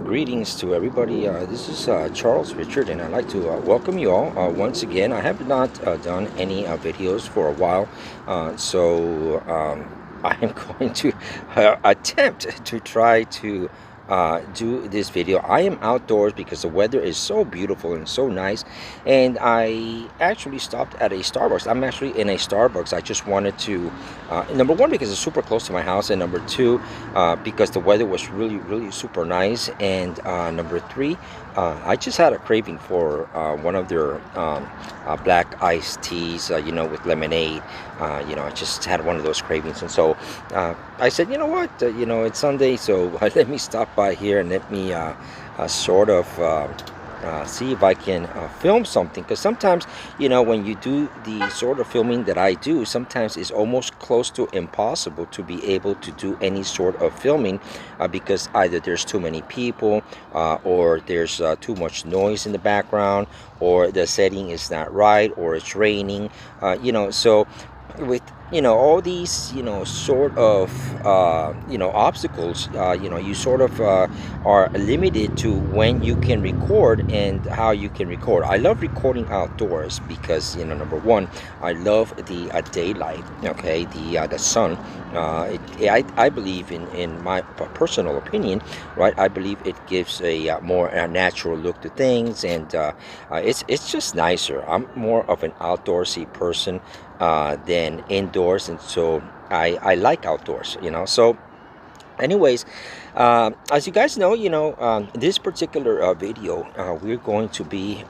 Greetings to everybody. This is Charles Richard, and I'd like to welcome you all once again. I have not done any videos for a while, so I am going to attempt to try to do this video. I am outdoors because the weather is so beautiful and so nice, and I actually stopped at a Starbucks. I'm actually in a Starbucks. I just wanted to number one, because it's super close to my house, and number two, because the weather was really super nice, and number three, I just had a craving for one of their black iced teas, with lemonade. I just had one of those cravings, and so I said, you know what, it's Sunday, so let me stop by here and let me sort of see if I can film something, because sometimes, when you do the sort of filming that I do, sometimes it's almost close to impossible to be able to do any sort of filming, because either there's too many people, or there's too much noise in the background, or the setting is not right, or it's raining, so with all these sort of obstacles, you sort of are limited to when you can record and how you can record. I love recording outdoors because number one, I love the daylight, okay, the sun. I believe, in my personal opinion, right, I believe it gives a more natural look to things, and it's just nicer. I'm more of an outdoorsy person than indoors, and so I like outdoors, so anyways, as you guys know, this particular video, we're going to be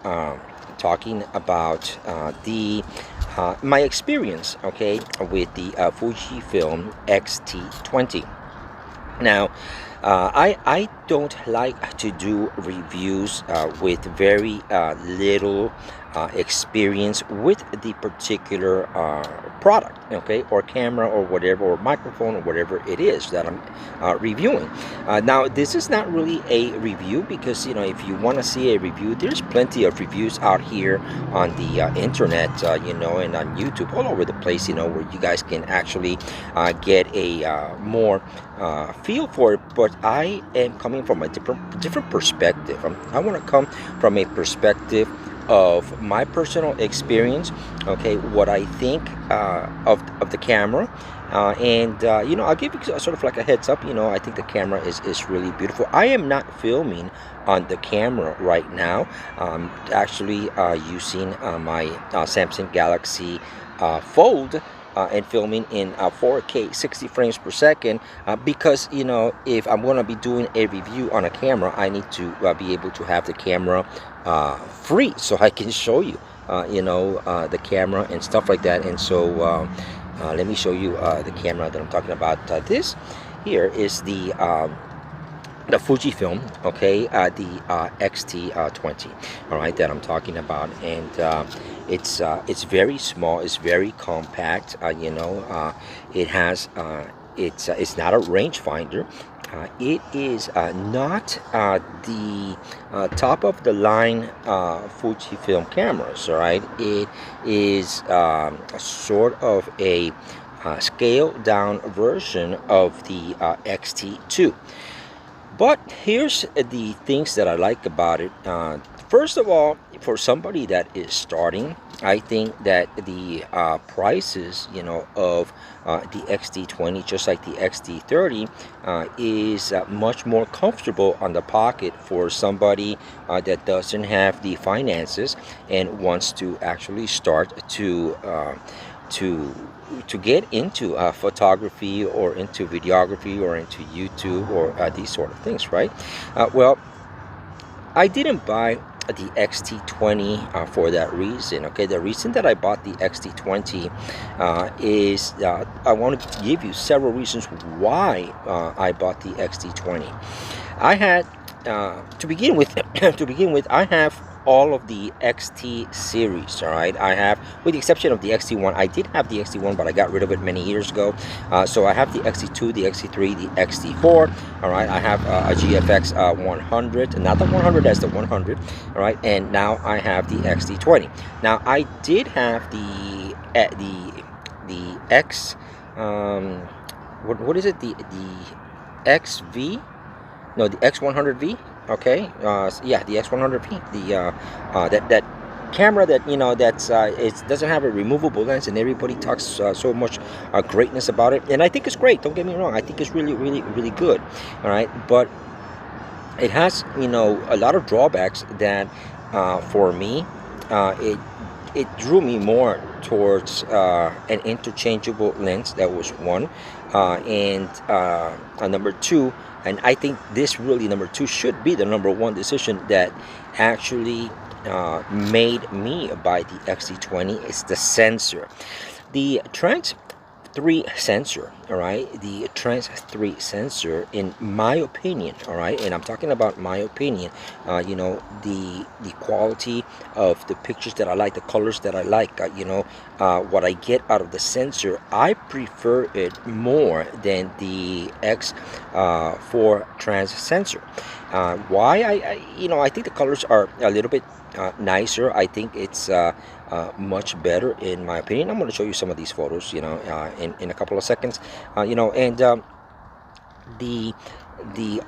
talking about the my experience, okay, with the Fujifilm X-T20. Now, I don't like to do reviews with very little experience with the particular product, okay, or camera, or whatever, or microphone, or whatever it is that I'm reviewing. Now, this is not really a review, because if you want to see a review, there's plenty of reviews out here on the internet, and on YouTube, all over the place, where you guys can actually get a more feel for it. But I am coming from a different perspective. I want to come from a perspective of my personal experience, okay, what I think of the camera, and I'll give you sort of like a heads up. I think the camera is really beautiful. I am not filming on the camera right now. Actually using my Samsung Galaxy Fold, and filming in 4K 60 frames per second, because if I'm going to be doing a review on a camera, I need to be able to have the camera free, so I can show you the camera and stuff like that. And so let me show you the camera that I'm talking about. This here is the Fujifilm, okay, the X-T20, all right, that I'm talking about, and it's very small, it's very compact, it has it's not a rangefinder. It is not the top of the line Fujifilm cameras, all right. It is sort of a scaled down version of the X-T2. But here's the things that I like about it. First of all, for somebody that is starting, I think that the prices, of the X-T20, just like the X-T30, is much more comfortable on the pocket for somebody that doesn't have the finances and wants to actually start to get into photography, or into videography, or into YouTube, or these sort of things, right? Well, I didn't buy the X-T20 for that reason, okay. The reason that I bought the X-T20 is I want to give you several reasons why I bought the X-T20. I had to begin with I have all of the XT series, all right. I have, with the exception of the XT1. I did have the XT1, but I got rid of it many years ago. So I have the XT2, the XT3, the XT4, all right. I have a GFX 100, not the 100 as the 100, all right. And now I have the XT20. Now, I did have the X, what is it, the XV, no, the X100V, Okay, yeah, the X100V, that camera that, you know, that's it doesn't have a removable lens, and everybody talks so much greatness about it, and I think it's great. Don't get me wrong, I think it's really, really, really good. All right, but it has, you know, a lot of drawbacks that for me, it drew me more towards an interchangeable lens. That was one, and number two, and I think this really, number two, should be the number one decision that actually made me buy the X-T20. It's the sensor, the trans 3 sensor. All right, the trans 3 sensor, in my opinion, all right, and I'm talking about my opinion, you know, the quality of the pictures that I like, the colors that I like, you know, what I get out of the sensor, I prefer it more than the X4 trans sensor. Why? You know, I think the colors are a little bit nicer. I think it's much better, in my opinion. I'm going to show you some of these photos, you know, in a couple of seconds, you know. And the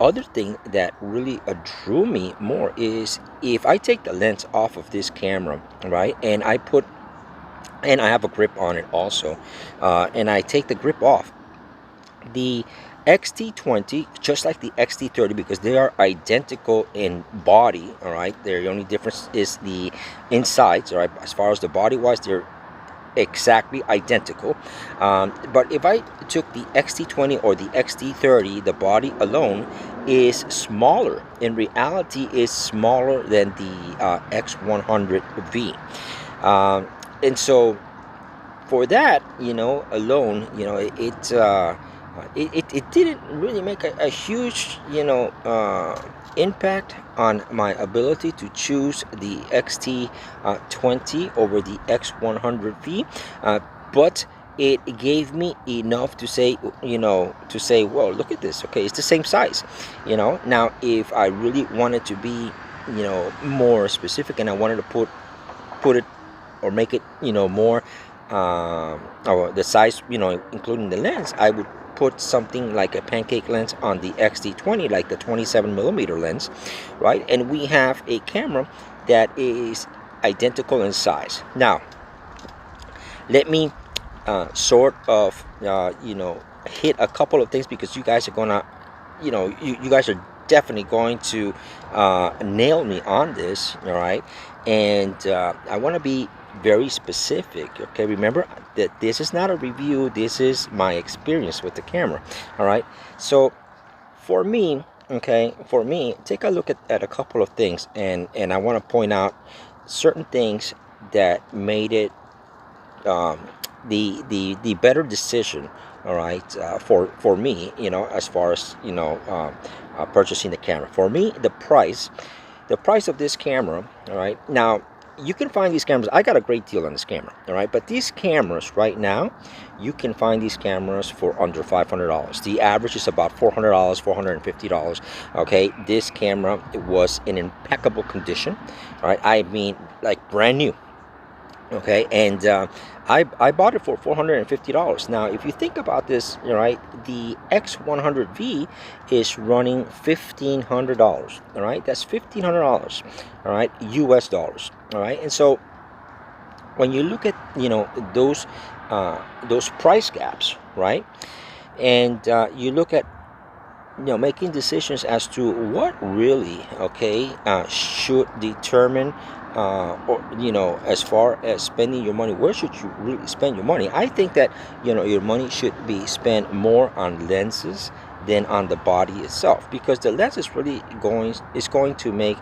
other thing that really drew me more is, if I take the lens off of this camera, right, and I have a grip on it also, and I take the grip off, the X-T20, just like the X-T30, because they are identical in body, all right, the only difference is the insides, all right. As far as the body wise, they're exactly identical, but if I took the X-T20 or the X-T30, the body alone is smaller. In reality, is smaller than the X100V, and so for that, you know, alone, you know, it didn't really make a huge, you know, impact on my ability to choose the X-T20 over the X100V, but it gave me enough to say, you know, well, look at this, okay, it's the same size, you know. Now, if I really wanted to be, you know, more specific, and I wanted to put it, or make it, you know, more or the size, you know, including the lens, I would put something like a pancake lens on the X-T20, like the 27mm lens, right? And we have a camera that is identical in size. Now, let me sort of, you know, hit a couple of things, because you guys are gonna, you know, you guys are definitely going to nail me on this, all right? And I want to be very specific, okay? Remember that this is not a review, this is my experience with the camera, all right? So for me, okay, take a look at a couple of things, and I want to point out certain things that made it the better decision, all right, for me, you know, as far as, you know, purchasing the camera. For me, the price of this camera, all right. Now, you can find these cameras. I got a great deal on this camera, all right, but these cameras right now, you can find these cameras for under $500. The average is about $400, $450. Okay, this camera, it was in impeccable condition, all right. I mean, like brand new. Okay, and I bought it for $450. Now, if you think about this, all right, the X100V is running $1,500. All right, that's $1,500. All right, US dollars. All right, and so when you look at, you know, those price gaps, right, and you look at, you know, making decisions as to what really, okay, should determine, or, you know, as far as spending your money, where should you really spend your money? I think that, you know, your money should be spent more on lenses than on the body itself, because the lens is really going to make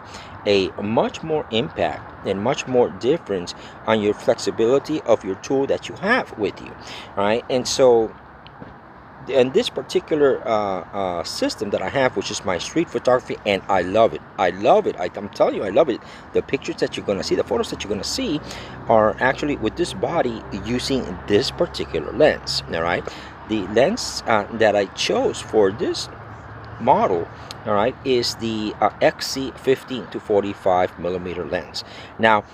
a much more impact and much more difference on your flexibility of your tool that you have with you, right? And so, and this particular system that I have, which is my street photography, and I love it. I'm telling you, I love it. The pictures that you're going to see, the photos that you're going to see, are actually with this body using this particular lens. All right, the lens that I chose for this model, all right, is the XC 15 to 45mm lens. Now,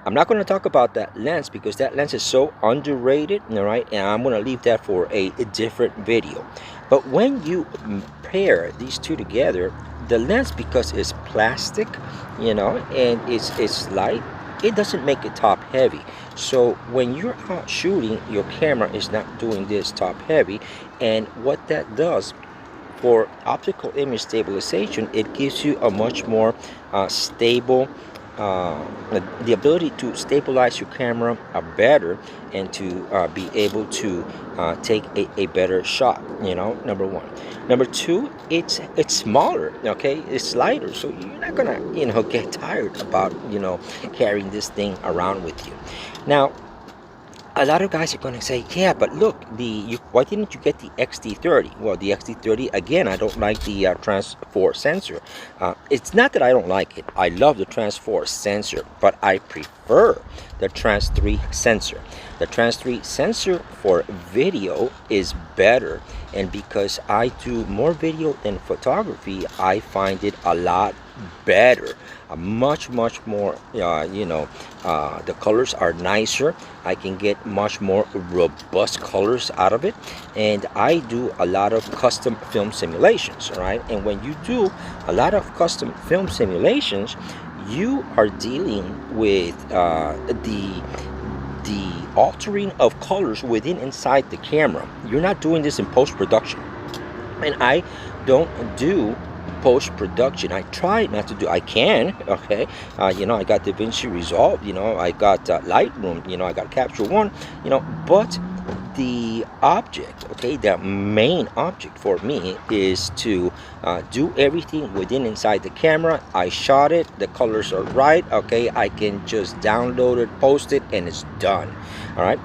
I'm not going to talk about that lens because that lens is so underrated, all right, and I'm going to leave that for a different video. But when you pair these two together, the lens, because it's plastic, you know, and it's light, it doesn't make it top heavy. So when you're out shooting, your camera is not doing this top heavy, and what that does for optical image stabilization, it gives you a much more stable, the ability to stabilize your camera better, and to be able to take a better shot, you know, number one. Number two, it's smaller, okay, it's lighter, so you're not gonna, you know, get tired about, you know, carrying this thing around with you. Now, a lot of guys are going to say, yeah, but look, why didn't you get the X-T30? Well, the X-T30, again, I don't like the trans 4 sensor. It's not that I don't like it. I love the trans 4 sensor, but I prefer the trans 3 sensor. The trans 3 sensor for video is better, and because I do more video than photography, I find it a lot better, much more, you know, the colors are nicer. I can get much more robust colors out of it, and I do a lot of custom film simulations, right? And when you do a lot of custom film simulations, you are dealing with the altering of colors within inside the camera. You're not doing this in post-production, and I don't do post-production. I try not to do. I can, okay, you know, I got DaVinci Resolve, you know, I got Lightroom, you know, I got Capture One, you know, but the object, okay, the main object for me is to do everything within inside the camera. I shot it, the colors are right, okay, I can just download it, post it, and it's done. All right,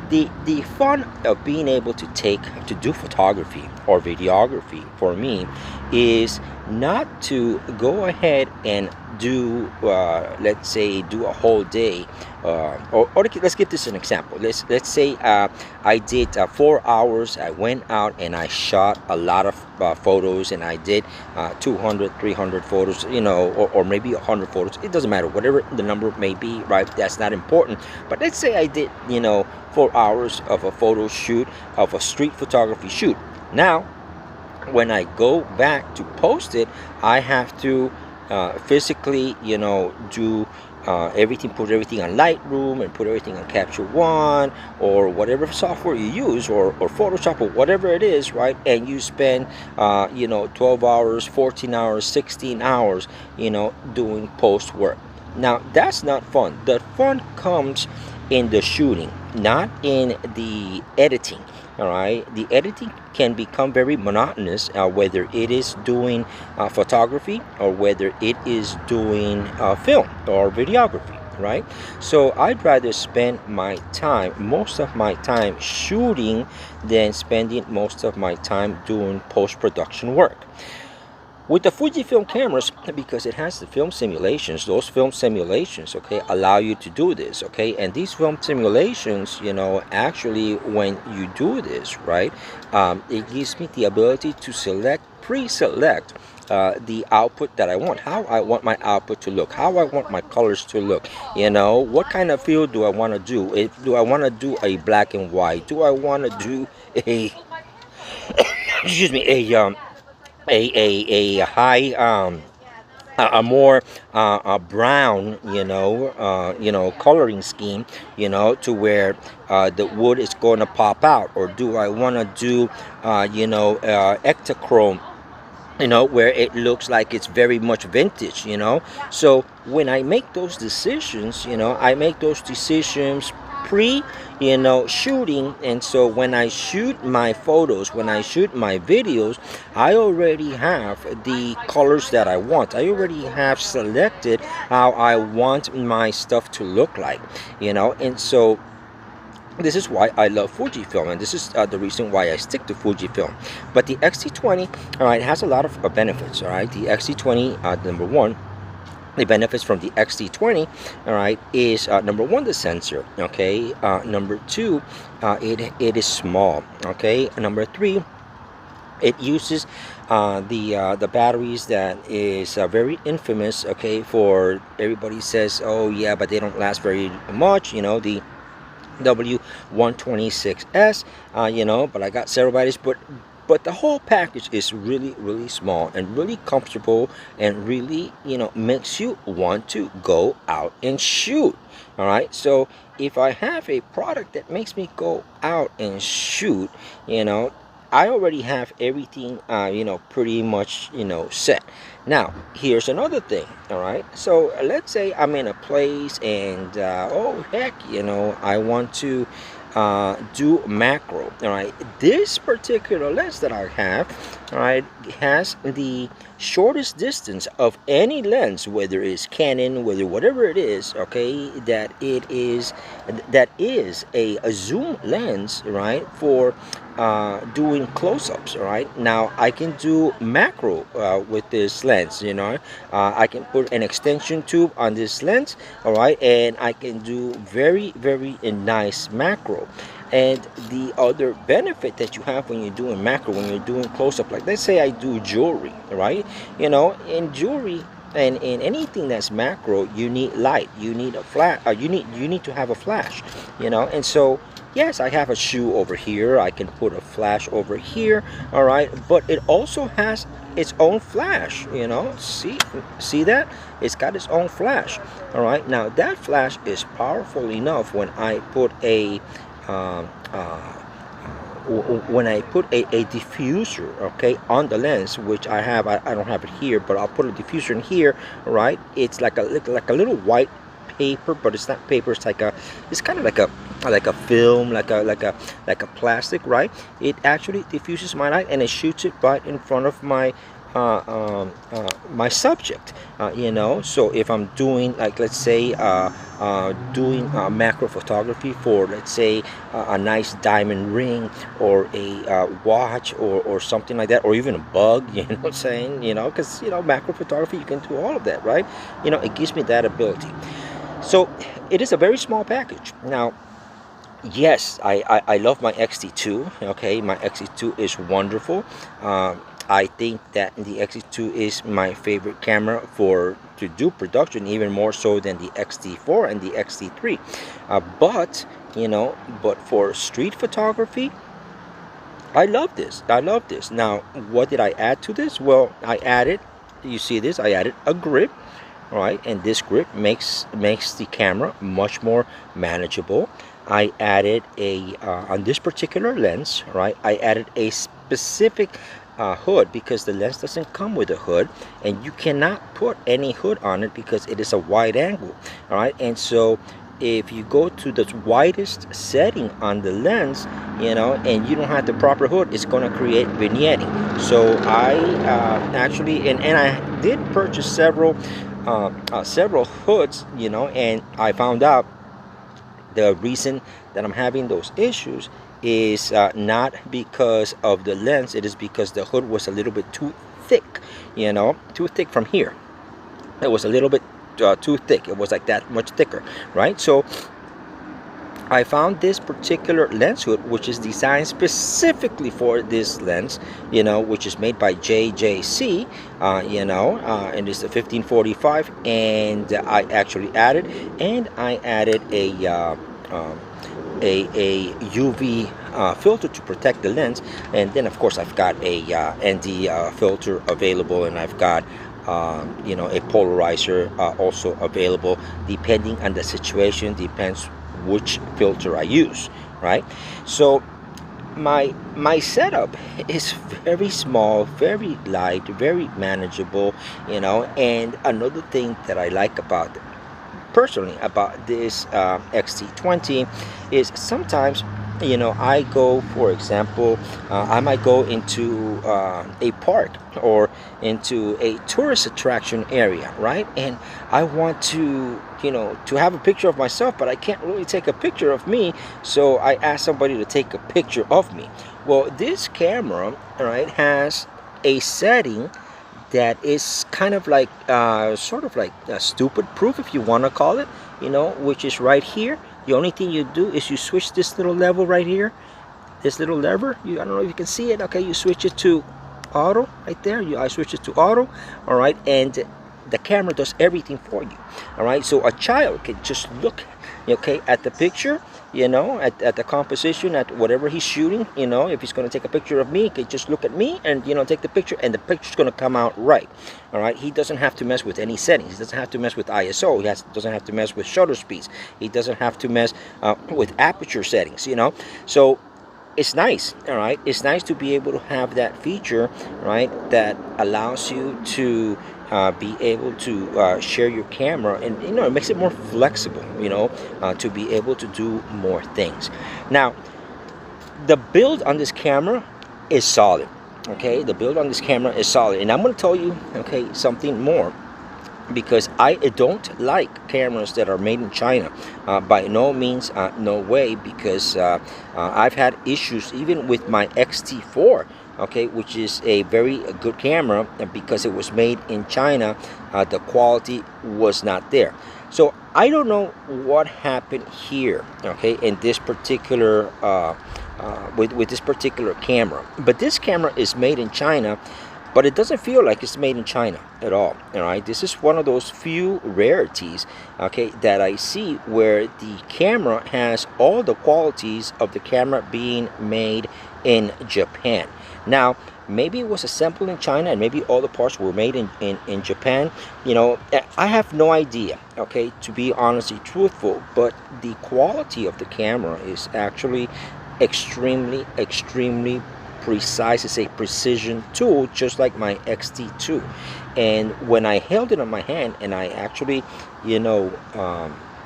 the fun of being able to do photography or videography for me is not to go ahead and do let's say do a whole day, or let's give this an example. Let's say I did 4 hours. I went out and I shot a lot of photos, and I did 200, 300 photos, you know, or maybe 100 photos. It doesn't matter, whatever the number may be, right? That's not important. But let's say I did, you know, 4 hours of a photo shoot, of a street photography shoot. Now, when I go back to post it, I have to physically, you know, do everything, put everything on Lightroom and put everything on Capture One or whatever software you use, or Photoshop, or whatever it is, right? And you spend you know, 12 hours, 14 hours, 16 hours, you know, doing post work. Now, that's not fun. The fun comes in the shooting, not in the editing. All right, the editing can become very monotonous, whether it is doing photography or whether it is doing film or videography, right? So I'd rather spend my time, most of my time, shooting than spending most of my time doing post-production work. With the Fujifilm cameras, because it has the film simulations, those film simulations, okay, allow you to do this, okay? And these film simulations, you know, actually, when you do this, right, it gives me the ability to pre-select the output that I want, how I want my output to look, how I want my colors to look, you know, what kind of feel do I want to do? Do I want to do a black and white? Do I want to do a, excuse me, a high a more brown, you know, coloring scheme, you know, to where the wood is going to pop out? Or do I want to do you know, ectochrome, you know, where it looks like it's very much vintage, you know? So when I make those decisions, you know, I make those decisions pre, you know, shooting. And so when I shoot my photos, when I shoot my videos, I already have the colors that I want. I already have selected how I want my stuff to look like, you know. And so this is why I love Fujifilm, and this is the reason why I stick to Fujifilm. But the X-T20, all right, has a lot of benefits, all right. The X-T20, number one, the benefits from the X-T20, all right, is number one, the sensor, okay. Number two, it is small, okay. Number three, it uses the batteries that is very infamous, okay, for everybody says, oh yeah, but they don't last very much, you know, the W126S, you know, but I got several batteries. But but the whole package is really, really small and really comfortable, and really, makes you want to go out and shoot. All right, so if I have a product that makes me go out and shoot, I already have everything, pretty much, set. Now, here's another thing. All right, so let's say I'm in a place and oh heck, I want to do macro. All right, this particular lens that I have, all right, has the shortest distance of any lens, whether it's Canon, whatever it is, okay, that is a zoom lens, right, for doing close-ups. All right, now I can do macro with this lens. I can put an extension tube on this lens, all right, and I can do very, very nice macro. And the other benefit that you have when you're doing macro, when you're doing close-up, like let's say I do jewelry, right, in jewelry and in anything that's macro, you need light, you need a flash, you need to have a flash, and so yes, I have a shoe over here, I can put a flash over here, all right, but it also has its own flash. See that it's got its own flash. All right, now that flash is powerful enough when I put a diffuser, okay, on the lens, which I have. I don't have it here, but I'll put a diffuser in here. All right, it's like a little white paper, but it's not paper. It's kind of like a film, like a plastic, right? It actually diffuses my light and it shoots it right in front of my my subject. So if I'm doing, like, let's say doing macro photography for, let's say, a nice diamond ring, or a watch, or something like that, or even a bug, what I'm saying, because macro photography, you can do all of that, right? It gives me that ability. So it is a very small package. Now, yes, I love my X-T2. Okay, my X-T2 is wonderful. I think that the X-T2 is my favorite camera to do production, even more so than the X-T4 and the X-T3. But for street photography, I love this. Now, what did I add to this? Well, you see this, I added a grip. All right, and this grip makes the camera much more manageable. I added on this particular lens, right, I added a specific hood, because the lens doesn't come with a hood, and you cannot put any hood on it because it is a wide angle. All right, and so if you go to the widest setting on the lens, and you don't have the proper hood, it's going to create vignetting. So I actually, and I did purchase several hoods, and I found out the reason that I'm having those issues is not because of the lens. It is because the hood was a little bit too thick, too thick from here. It was a little bit too thick. It was like that much thicker, right? So I found this particular lens hood, which is designed specifically for this lens, which is made by JJC, and it's the 1545, and I actually added a UV filter to protect the lens, and then of course I've got a ND filter available, and I've got a polarizer also available, depending on the situation, depends which filter I use, right? So my setup is very small, very light, very manageable, and another thing that I like personally about this X-T20 is sometimes, I go, for example, I might go into a park or into a tourist attraction area, right? And I want to have a picture of myself, but I can't really take a picture of me, so I ask somebody to take a picture of me. Well, this camera, right, has a setting that is kind of like sort of like stupid proof, if you want to call it, which is right here. The only thing you do is you switch this little level right here, this little lever. I don't know if you can see it. Okay, you switch it to auto right there. I switch it to auto. All right, and the camera does everything for you. All right, so a child can just look okay, at the picture, you know, at the composition, at whatever he's shooting, you know, if he's going to take a picture of me, he could just look at me and, you know, take the picture, and the picture's going to come out right. All right, he doesn't have to mess with any settings. He doesn't have to mess with ISO. Doesn't have to mess with shutter speeds. He doesn't have to mess with aperture settings, you know. So it's nice, all right. It's nice to be able to have that feature, right, that allows you to be able to share your camera, and, you know, it makes it more flexible, you know, to be able to do more things. Now, the build on this camera is solid, okay. The build on this camera is solid, and I'm going to tell you, okay, something more, because I don't like cameras that are made in China. By no means, no way, because I've had issues even with my X-T4, okay, which is a very good camera. Because it was made in China, the quality was not there. So I don't know what happened here, okay, in this particular with this particular camera. But this camera is made in China, but it doesn't feel like it's made in China at all. All right, this is one of those few rarities, okay, that I see where the camera has all the qualities of the camera being made in Japan. Now, maybe it was assembled in China, and maybe all the parts were made in Japan. You know, I have no idea, okay, to be honestly truthful, but the quality of the camera is actually extremely precise. It's a precision tool, just like my X-T2. And when I held it on my hand and I actually, you know,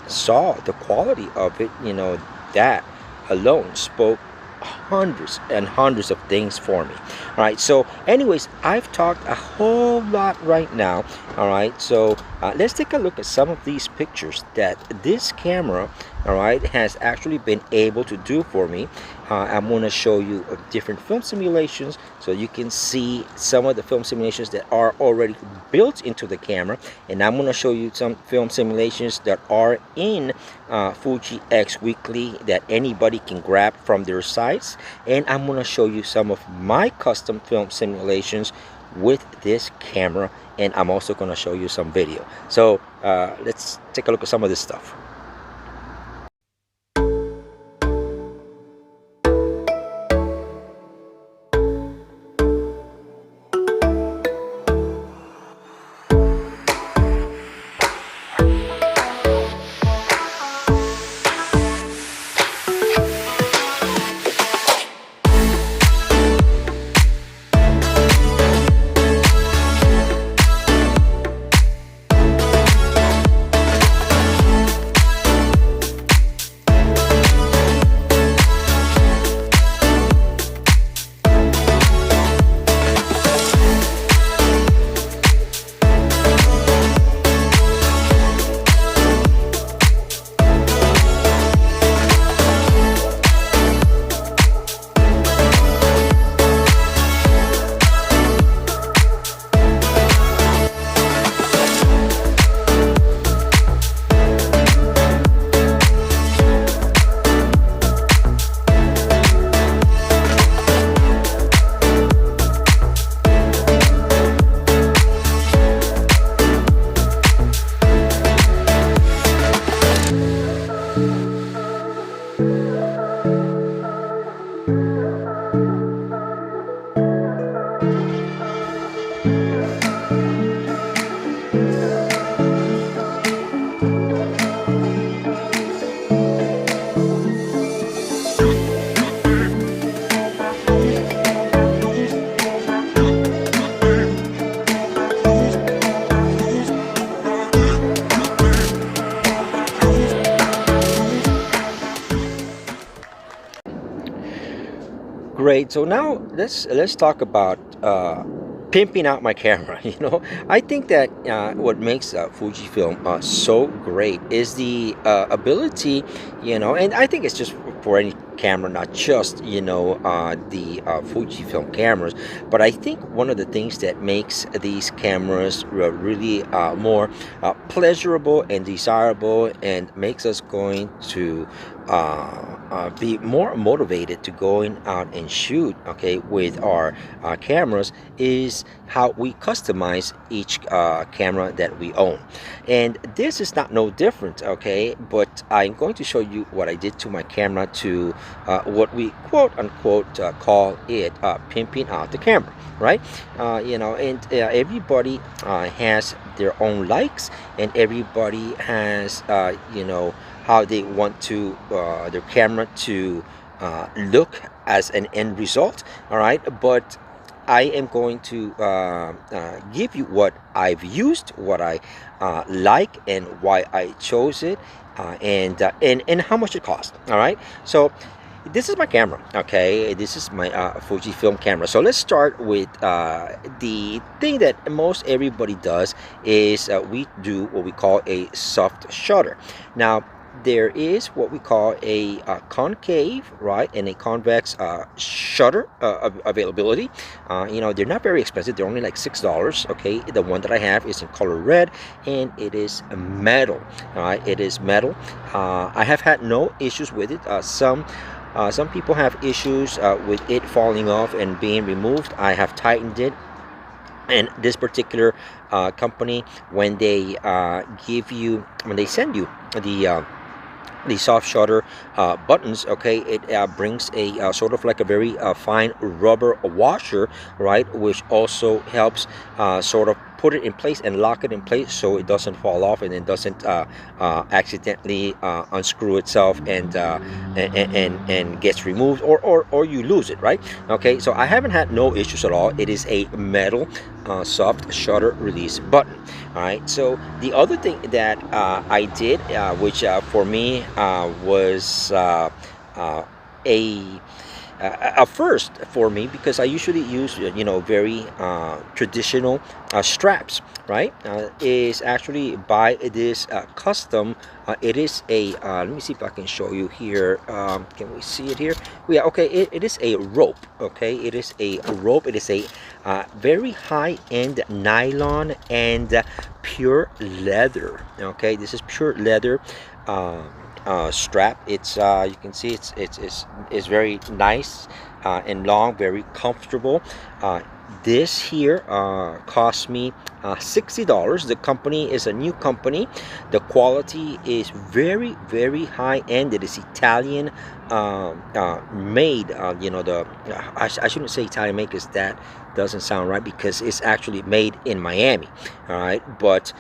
saw the quality of it, you know, that alone spoke hundreds and hundreds of things for me. All right, so anyways, I've talked a whole lot right now. All right, so let's take a look at some of these pictures that this camera, all right, has actually been able to do for me. I'm going to show you different film simulations so you can see some of the film simulations that are already built into the camera, and I'm going to show you some film simulations that are in Fuji X Weekly that anybody can grab from their sites, and I'm going to show you some of my custom film simulations with this camera, and I'm also going to show you some video. So let's take a look at some of this stuff. Great. So now let's talk about pimping out my camera. You know, I think that what makes Fujifilm so great is the ability, you know, and I think it's just for any camera, not just, you know, the Fujifilm cameras, but I think one of the things that makes these cameras really more pleasurable and desirable, and makes us going to be more motivated to going out and shoot, okay, with our cameras is how we customize each camera that we own. And this is not no different, okay, but I'm going to show you what I did to my camera to what we quote unquote call it pimping out the camera, right? And everybody has their own likes, and everybody has how they want to their camera to look as an end result. All right, but I am going to give you what I've used, what I like, and why I chose it, and how much it cost. All right, so this is my camera. Okay, this is my Fujifilm camera. So let's start with the thing that most everybody does is we do what we call a soft shutter. Now there is what we call a concave, right, and a convex shutter availability. They're not very expensive. They're only like $6. Okay, the one that I have is in color red, and it is metal. All right, it is metal. I have had no issues with it. Some people have issues with it falling off and being removed. I have tightened it. And this particular company, when they send you the soft shutter buttons, okay, it brings a sort of like a very fine rubber washer, right, which also helps sort of put it in place and lock it in place so it doesn't fall off and it doesn't accidentally unscrew itself and gets removed, or you lose it, right? Okay, so I haven't had no issues at all. It is a metal soft shutter release button. All right, so the other thing that I did, which for me was a first for me, because I usually use very traditional straps, right, is actually buy this custom. It is a let me see if I can show you here. Can we see it here? Yeah, okay, it is a rope. Okay, it is a rope. It is a very high-end nylon and pure leather. Okay, this is pure leather strap. It's you can see it's very nice and long, very comfortable. This here cost me $60. The company is a new company. The quality is very, very high end. It is Italian made. I shouldn't say Italian made, because that doesn't sound right, because it's actually made in Miami. All right, but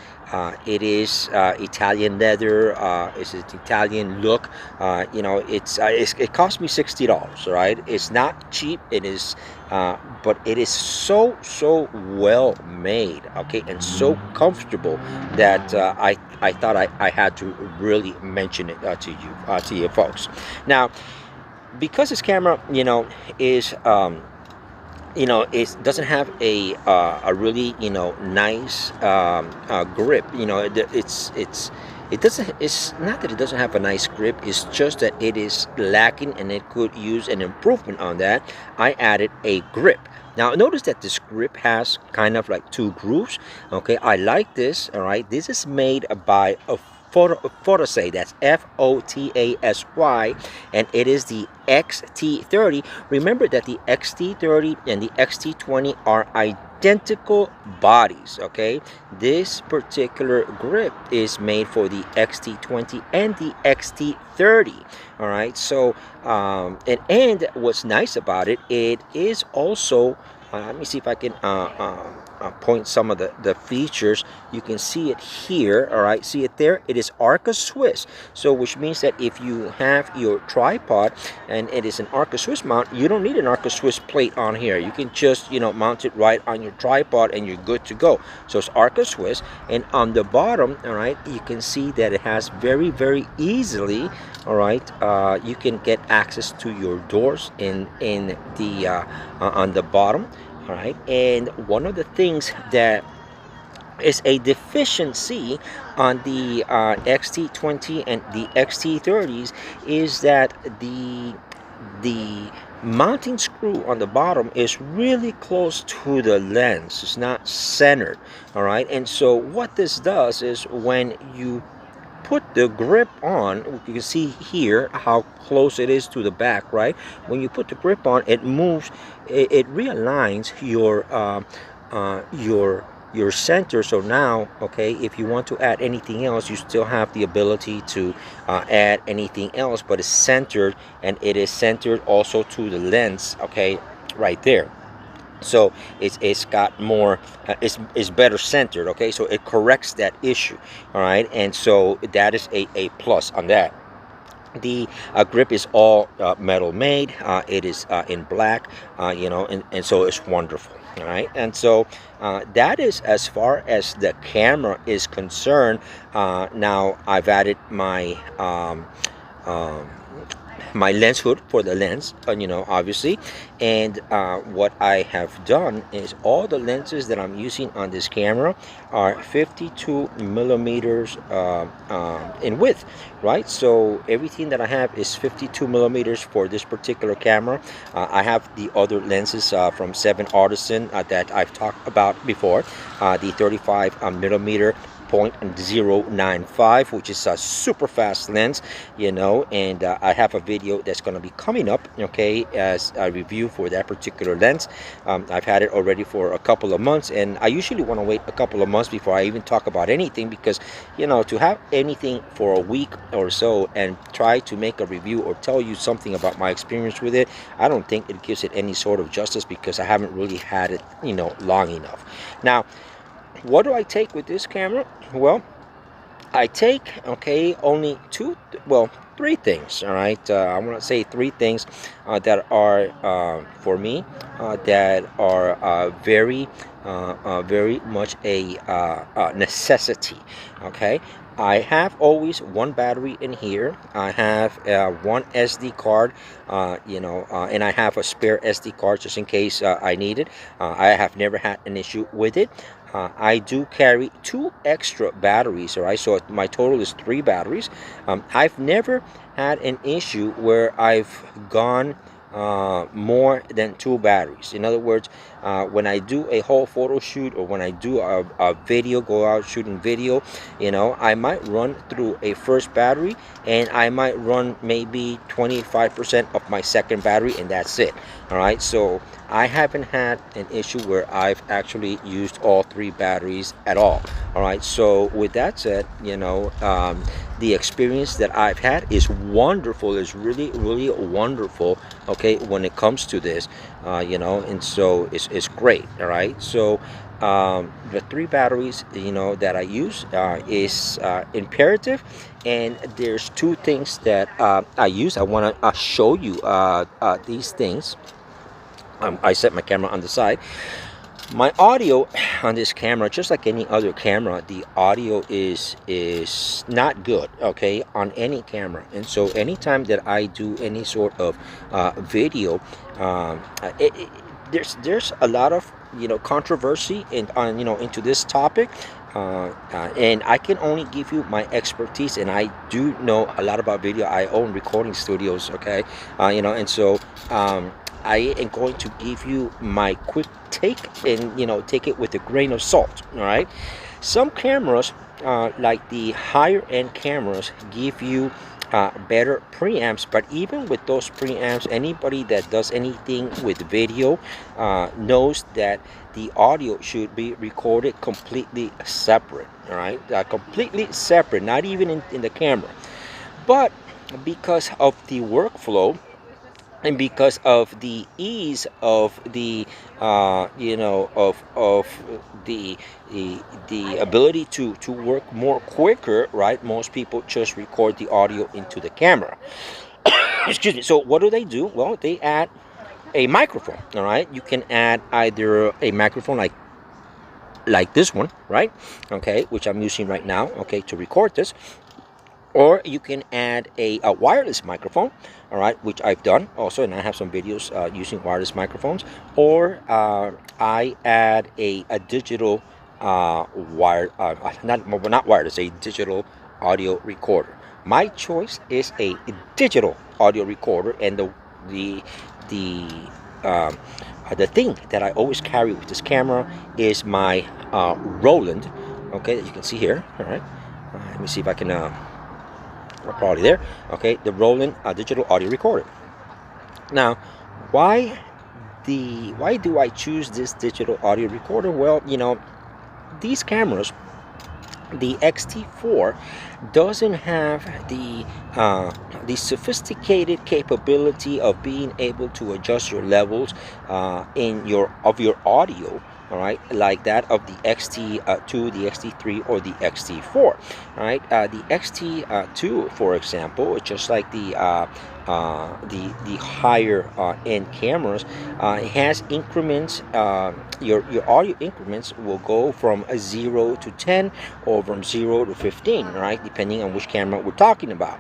it is Italian leather. It's an Italian look. It cost me $60. Right, it's not cheap. It is, but it is so well made. Okay, and so comfortable that I thought I had to really mention it to you folks. Now, because this camera, is it doesn't have a really nice grip. It's not that it doesn't have a nice grip. It's just that it is lacking, and it could use an improvement on that. I added a grip. Now notice that this grip has kind of like two grooves. Okay, I like this. All right, this is made by a Fotasay. That's Fotasy, and it is the X-T30. Remember that the X-T30 and the X-T20 are identical bodies. Okay, this particular grip is made for the X-T20 and the X-T30. All right, so and what's nice about it, it is also let me see if I can point some of the features. You can see it here. All right, see it there? It is Arca Swiss, so which means that if you have your tripod and it is an Arca Swiss mount, you don't need an Arca Swiss plate on here. You can just mount it right on your tripod and you're good to go. So it's Arca Swiss, and on the bottom, all right, you can see that it has very easily, all right, you can get access to your doors in the on the bottom. All right, and one of the things that is a deficiency on the X-T20 and the X-T30s is that the mounting screw on the bottom is really close to the lens. It's not centered. All right, and so what this does is when you put the grip on, you can see here how close it is to the back, right? When you put the grip on, it moves, it realigns your center. So now, okay, if you want to add anything else, you still have the ability to add anything else, but it's centered, and it is centered also to the lens, okay, right there. So it's got more, it's better centered, okay, so it corrects that issue. All right, and so that is a plus on that. The grip is all metal made. It is in black, you know, and so it's wonderful. All right, and so that is as far as the camera is concerned. Now I've added my my lens hood for the lens, you know, obviously. And what I have done is all the lenses that I'm using on this camera are 52 millimeters in width, right? So everything that I have is 52 millimeters for this particular camera. I have the other lenses from 7 Artisan that I've talked about before, the 35 millimeter 0.095, which is a super fast lens, you know, and I have a video that's going to be coming up, okay, as a review for that particular lens. I've had it already for a couple of months, and I usually want to wait a couple of months before I even talk about anything, because, you know, to have anything for a week or so and try to make a review or tell you something about my experience with it, I don't think it gives it any sort of justice, because I haven't really had it, you know, long enough. Now, what do I take with this camera? Well, I take, okay, only three things. All right, I want to say three things that are for me that are very much a necessity. Okay, I have always one battery in here. I have one SD card, you know, and I have a spare SD card just in case I need it. I have never had an issue with it. I do carry 2 extra batteries, all right, so my total is 3 batteries. I've never had an issue where I've gone more than 2 batteries. In other words, when I do a whole photo shoot, or when I do a video, go out shooting video, you know, I might run through a first battery, and I might run maybe 25% of my second battery, and that's it. All right, so I haven't had an issue where I've actually used all 3 batteries at all. All right, so with that said, you know, the experience that I've had is wonderful, is really wonderful, okay, when it comes to this, you know, and so it's great. All right, so the 3 batteries, you know, that I use is imperative. And there's 2 things that I use. I want to show you these things. I set my camera on the side. My audio on this camera, just like any other camera, the audio is not good, okay, on any camera. And so anytime that I do any sort of video, there's a lot of, you know, controversy on, you know, into this topic. And I can only give you my expertise, and I do know a lot about video. I own recording studios, okay, you know, and so I am going to give you my quick take, and, you know, take it with a grain of salt. All right, some cameras, like the higher end cameras, give you better preamps, but even with those preamps, anybody that does anything with video knows that the audio should be recorded completely separate. All right, completely separate, not even in the camera. But because of the workflow, and because of the ease of the you know, of the ability to work more quicker, right, most people just record the audio into the camera. Excuse me. So what do? Well, they add a microphone. All right, you can add either a microphone like this one, right, okay, which I'm using right now, okay, to record this. Or you can add a wireless microphone, all right, which I've done also, and I have some videos using wireless microphones. Or I add a digital not wireless, a digital audio recorder. My choice is a digital audio recorder, and the thing that I always carry with this camera is my Roland, okay, that you can see here. All right, let me see if I can probably there. Okay, the Roland digital audio recorder. Now, why do I choose this digital audio recorder? Well, these cameras, the X-T4 doesn't have the sophisticated capability of being able to adjust your levels in your audio, all right, like that of the X-T2, the X-T3, or the X-T4. All right, the X-T2, for example, just like the higher end cameras, it has increments. Your audio increments will go from a 0 to 10 or from 0 to 15, right, depending on which camera we're talking about.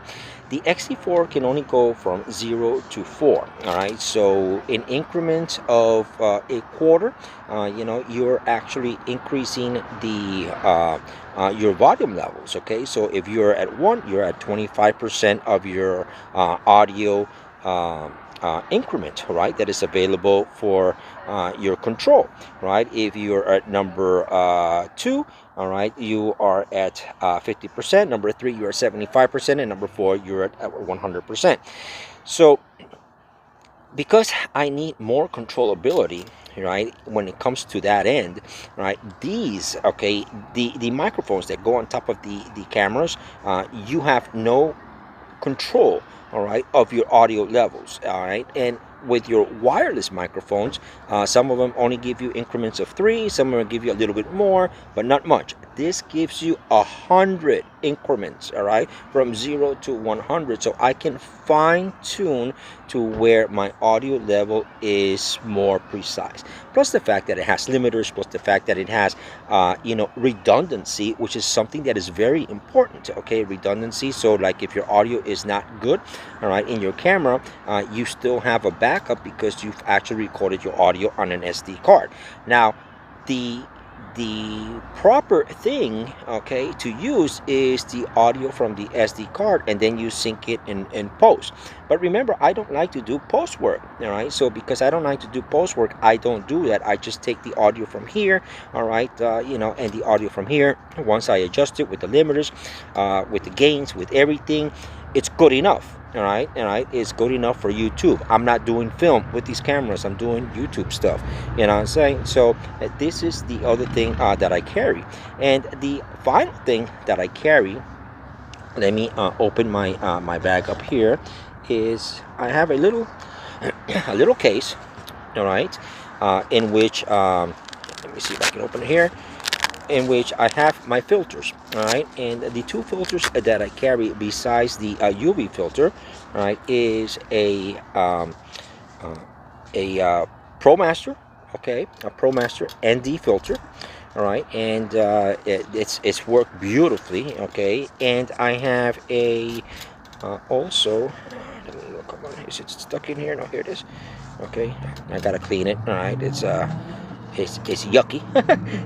The X-T4 can only go from 0 to 4. All right, so in increments of a quarter, you're actually increasing your volume levels. Okay, so if you're at 1, you're at 25% of your audio increment, right, that is available for your control, right? If you're at number 2, all right, you are at 50%. Number 3, you're at 75%, and number 4, you're at 100%. So because I need more controllability, right, when it comes to that end, right, these, okay, the microphones that go on top of the cameras, you have no control, all right, of your audio levels, all right. And with your wireless microphones, some of them only give you increments of 3, some of them give you a little bit more, but not much. This gives you 100 increments, all right, from 0 to 100, so I can fine tune to where my audio level is more precise. Plus the fact that it has limiters, plus the fact that it has redundancy, which is something that is very important. Okay, redundancy. So like if your audio is not good, all right, in your camera, you still have a backup because you've actually recorded your audio on an SD card. Now, the proper thing, okay, to use is the audio from the SD card, and then you sync it in post. But remember, I don't like to do post work, all right? So because I don't like to do post work, I don't do that. I just take the audio from here, all right, and the audio from here. Once I adjust it with the limiters, with the gains, with everything, it's good enough. All right, it's good enough for YouTube. I'm not doing film with these cameras. I'm doing YouTube stuff. You know what I'm saying? So this is the other thing that I carry. And the final thing that I carry, let me open my my bag up here, is I have a little a little case, all right, in which let me see if I can open it here, in which I have my filters, all right. And the 2 filters that I carry besides the UV filter, all right, is a ProMaster, okay, a ProMaster ND filter, all right, and it's worked beautifully, okay. And I have a also, let me look, come on, is it stuck in here? No, here it is. Okay, I gotta clean it. All right, it's yucky.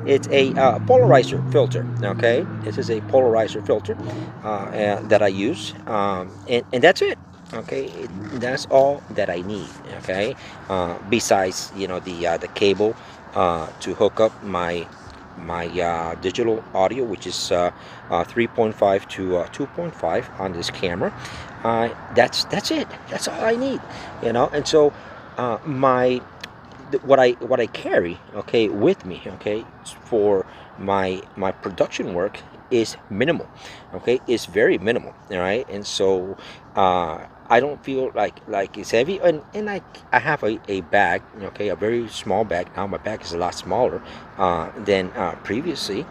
It's a polarizer filter. Okay, this is a polarizer filter that I use, and that's it. Okay, that's all that I need. Okay, besides the cable to hook up my digital audio, which is 3.5 to 2.5 on this camera. That's it. That's all I need. And so what I carry, okay, with me, okay, for my production work is minimal. Okay, it's very minimal. All right, and so I don't feel like it's heavy, and I have a bag, okay, a very small bag. Now my bag is a lot smaller than previously,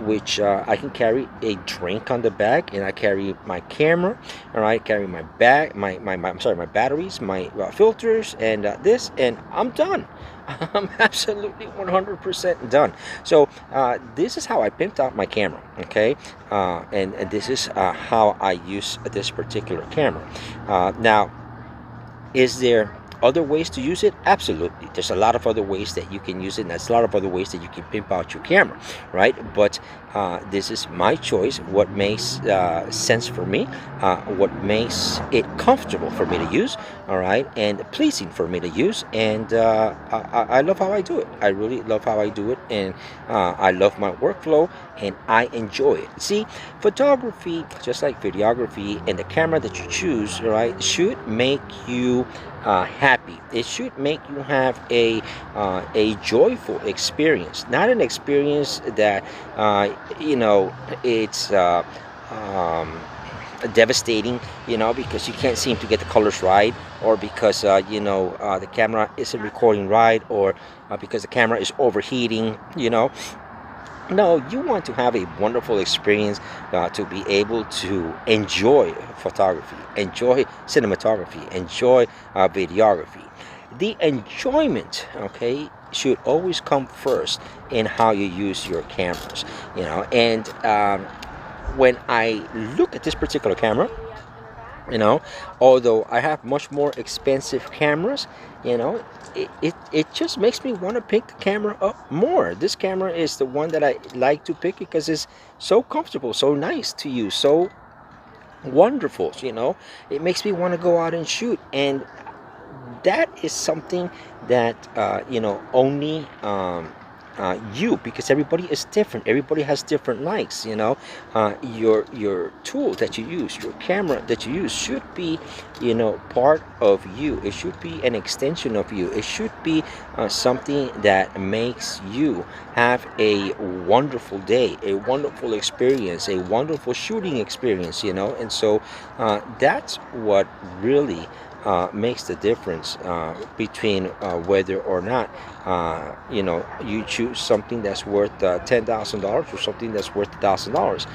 which I can carry a drink on the bag, and I carry my camera, all right, carry my bag, my batteries, my filters, and this, and I'm done. I'm absolutely 100% done. So this is how I pimped out my camera, okay, and this is how I use this particular camera. Now, is there other ways to use it? Absolutely. There's a lot of other ways that you can use it, and there's a lot of other ways that you can pimp out your camera, right? But this is my choice, what makes sense for me, what makes it comfortable for me to use, all right, and pleasing for me to use. And I love how I do it. I really love how I do it, and I love my workflow, and I enjoy it. See, photography, just like videography, and the camera that you choose, right, should make you happy. It should make you have a joyful experience, not an experience that it's devastating, because you can't seem to get the colors right, or because the camera isn't recording right, or because the camera is overheating. No, you want to have a wonderful experience, to be able to enjoy photography, enjoy cinematography, enjoy videography. The enjoyment, okay, should always come first in how you use your cameras, and when I look at this particular camera, although I have much more expensive cameras, it just makes me want to pick the camera up more. This camera is the one that I like to pick because it's so comfortable, so nice to use, so wonderful. It makes me want to go out and shoot, and that is something that only because everybody is different, everybody has different likes. Your tool that you use, your camera that you use, should be part of you. It should be an extension of you. It should be something that makes you have a wonderful day, a wonderful experience, a wonderful shooting experience. And so that's what really makes the difference between whether or not you choose something that's worth $10,000 or something that's worth $1,000.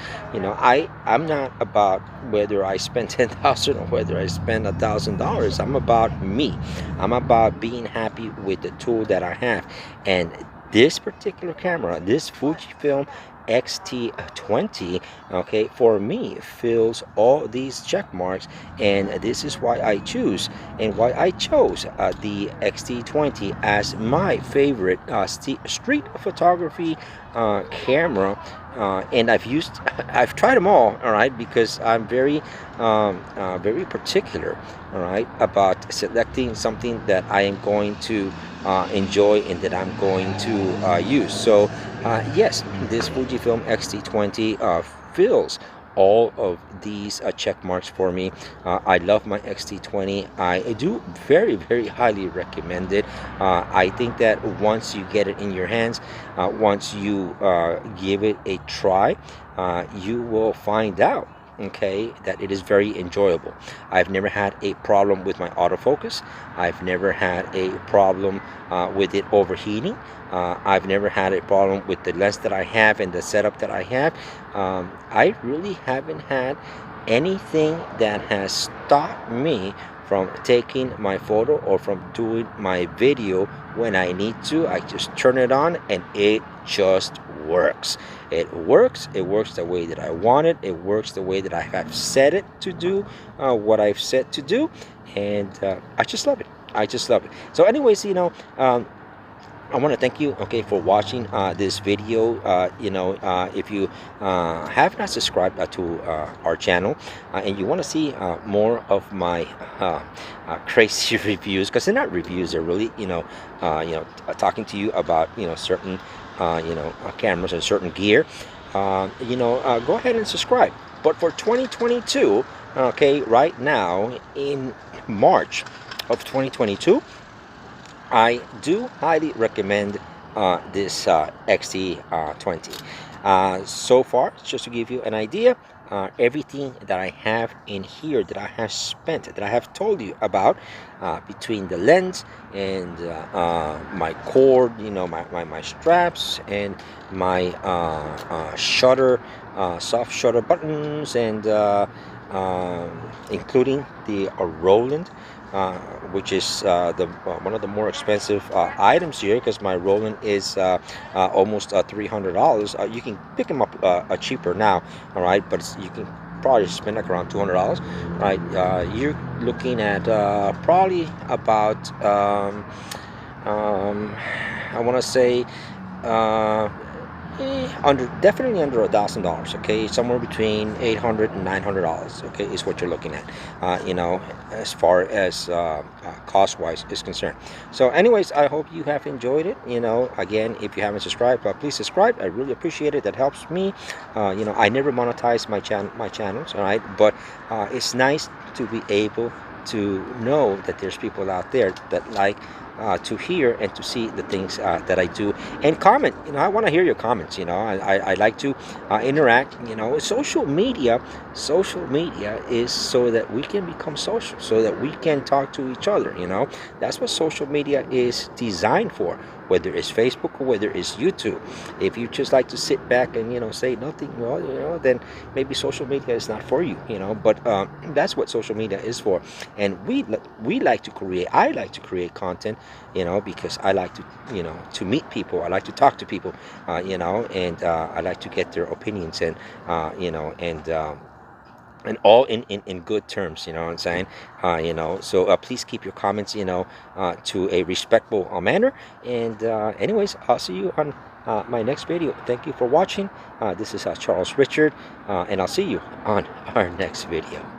I'm not about whether I spend $10,000 or whether I spend $1,000. I'm about me. I'm about being happy with the tool that I have, and this particular camera, this Fujifilm X-T20, okay, for me fills all these check marks, and this is why I chose the X-T20 as my favorite street photography camera. And I've tried them all right, because I'm very particular, all right, about selecting something that I am going to enjoy and that I'm going to use. So yes, this Fujifilm X-T20 fills all of these check marks for me. I love my X-T20. I do very, very highly recommend it. I think that once you get it in your hands, once you give it a try, you will find out, okay, that it is very enjoyable. I've never had a problem with my autofocus. I've never had a problem with it overheating. I've never had a problem with the lens that I have and the setup that I have. I really haven't had anything that has stopped me from taking my photo or from doing my video when I need to. I just turn it on and it just works. It works the way that I want it. It works the way that I have set it to do what I've set to do, and I just love it. So anyways, I want to thank you, okay, for watching this video. If you have not subscribed to our channel, and you want to see more of my crazy reviews, because they're not reviews, they're really talking to you about certain cameras and certain gear, go ahead and subscribe. But for 2022, okay, right now in March of 2022, I do highly recommend this X-T20. So far, just to give you an idea, everything that I have in here, that I have spent, that I have told you about, between the lens and my cord, my straps, and my shutter, soft shutter buttons, and including the Roland, which is one of the more expensive items here, because my Roland is almost $300. You can pick them up cheaper now, all right, but you can probably spend like around $200, right? You're looking at probably about I want to say uh, definitely under $1,000. Okay, somewhere between $800 and $900. Okay, is what you're looking at. You know, as far as cost-wise is concerned. So, anyways, I hope you have enjoyed it. You know, again, if you haven't subscribed, please subscribe. I really appreciate it. That helps me. You know, I never monetize my channels. All right, but it's nice to be able to know that there's people out there that like to hear and to see the things that I do, and comment. You know, I want to hear your comments. You know, I like to interact. You know, social media is so that we can become social, so that we can talk to each other. You know, that's what social media is designed for, whether it's Facebook or whether it's YouTube. If you just like to sit back and, you know, say nothing, well, you know, then maybe social media is not for you. You know, but that's what social media is for. And we like to create, I like to create content, you know, because I like to, you know, to meet people. I like to talk to people, you know, and I like to get their opinions, and you know, and all in good terms, you know what I'm saying? You know, so please keep your comments, you know, to a respectful manner. And anyways, I'll see you on my next video. Thank you for watching. This is Charles Richard, and I'll see you on our next video.